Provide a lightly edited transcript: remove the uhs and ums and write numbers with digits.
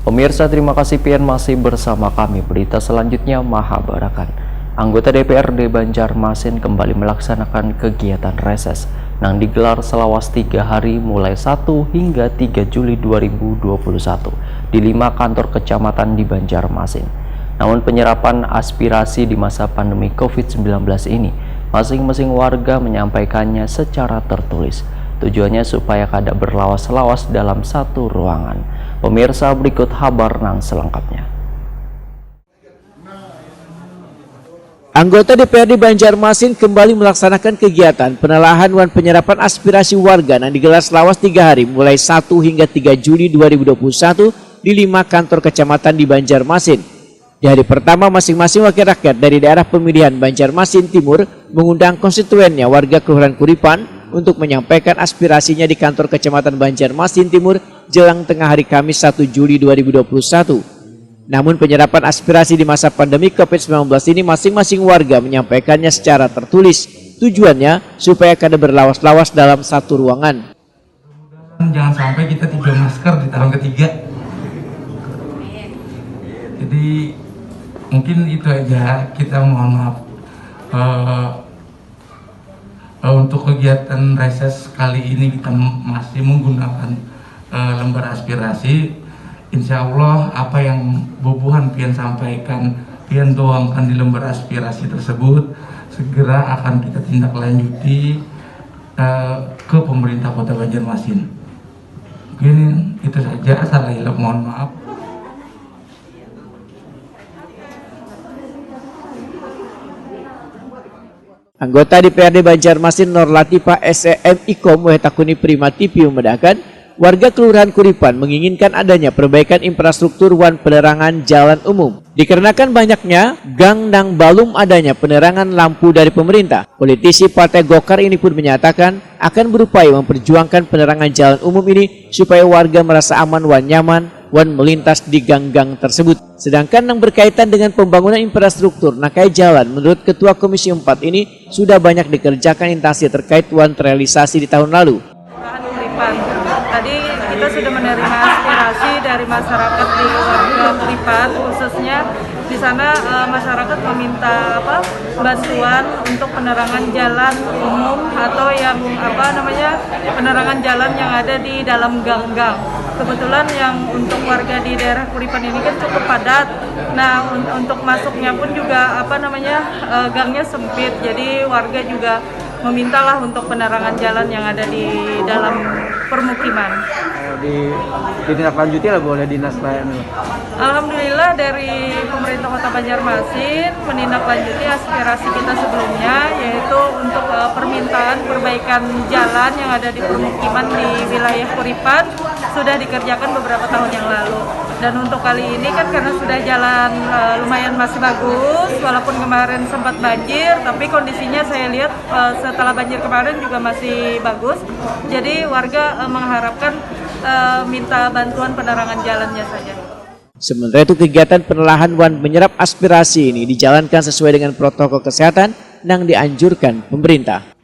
Pemirsa, terima kasih pian masih bersama kami. Berita selanjutnya Mahabarakan. Anggota DPRD Banjarmasin kembali melaksanakan kegiatan reses yang digelar selawas 3 hari mulai 1 hingga 3 Juli 2021 di 5 kantor kecamatan di Banjarmasin. Namun penyerapan aspirasi di masa pandemi COVID-19 ini, masing-masing warga menyampaikannya secara tertulis. Tujuannya supaya kada berlawas-lawas dalam satu ruangan. Pemirsa, berikut kabar nan selengkapnya. Anggota DPRD Banjarmasin kembali melaksanakan kegiatan penelahan dan penyerapan aspirasi warga yang digelar selawas 3 hari mulai 1 hingga 3 Juli 2021 di 5 kantor kecamatan di Banjarmasin. Di hari pertama, masing-masing wakil rakyat dari daerah pemilihan Banjarmasin Timur mengundang konstituennya warga Kelurahan Kuripan untuk menyampaikan aspirasinya di kantor kecamatan Banjarmasin Timur jelang tengah hari Kamis 1 Juli 2021. Namun penyerapan aspirasi di masa pandemi COVID-19 ini masing-masing warga menyampaikannya secara tertulis. Tujuannya supaya kada berlawas-lawas dalam satu ruangan. Jangan sampai kita tiga masker di tahun ketiga. Jadi mungkin itu aja, kita mohon maaf. Untuk kegiatan reses kali ini kita masih menggunakan lembar aspirasi. Insya Allah apa yang bubuhan pian sampaikan, pian tuangkan di lembar aspirasi tersebut segera akan kita tindak lanjuti ke pemerintah Kota Banjarmasin. Mungkin itu saja, salah hilap mohon maaf. Anggota DPRD Banjarmasin Nur Latifah SEM Ikom Wetakuni Prima TV membedakan, warga Kelurahan Kuripan menginginkan adanya perbaikan infrastruktur dan penerangan jalan umum. Dikarenakan banyaknya gang dan belum adanya penerangan lampu dari pemerintah, politisi Partai Golkar ini pun menyatakan akan berupaya memperjuangkan penerangan jalan umum ini supaya warga merasa aman dan nyaman wan melintas di gang-gang tersebut. Sedangkan yang berkaitan dengan pembangunan infrastruktur nakai jalan, menurut Ketua Komisi 4 ini sudah banyak dikerjakan instansi terkait wan terrealisasi di tahun lalu. Tadi kita sudah menerima aspirasi dari masyarakat di warga Kuripan, khususnya di sana masyarakat meminta bantuan untuk penerangan jalan umum atau yang penerangan jalan yang ada di dalam gang-gang. Kebetulan yang untuk warga di daerah Kuripan ini kan cukup padat. Nah, untuk masuknya pun juga gangnya sempit. Jadi warga juga memintalah untuk penerangan jalan yang ada di dalam permukiman. Ditindaklanjuti lah boleh dinas lain. Alhamdulillah dari pemerintah Kota Banjarmasin menindaklanjuti aspirasi kita sebelumnya, yaitu untuk permintaan perbaikan jalan yang ada di permukiman di wilayah Kuripan sudah dikerjakan beberapa tahun yang lalu. Dan untuk kali ini kan karena sudah jalan lumayan masih bagus, walaupun kemarin sempat banjir, tapi kondisinya saya lihat setelah banjir kemarin juga masih bagus. Jadi warga mengharapkan minta bantuan penerangan jalannya saja. Sementara itu kegiatan penelahan dan menyerap aspirasi ini dijalankan sesuai dengan protokol kesehatan yang dianjurkan pemerintah.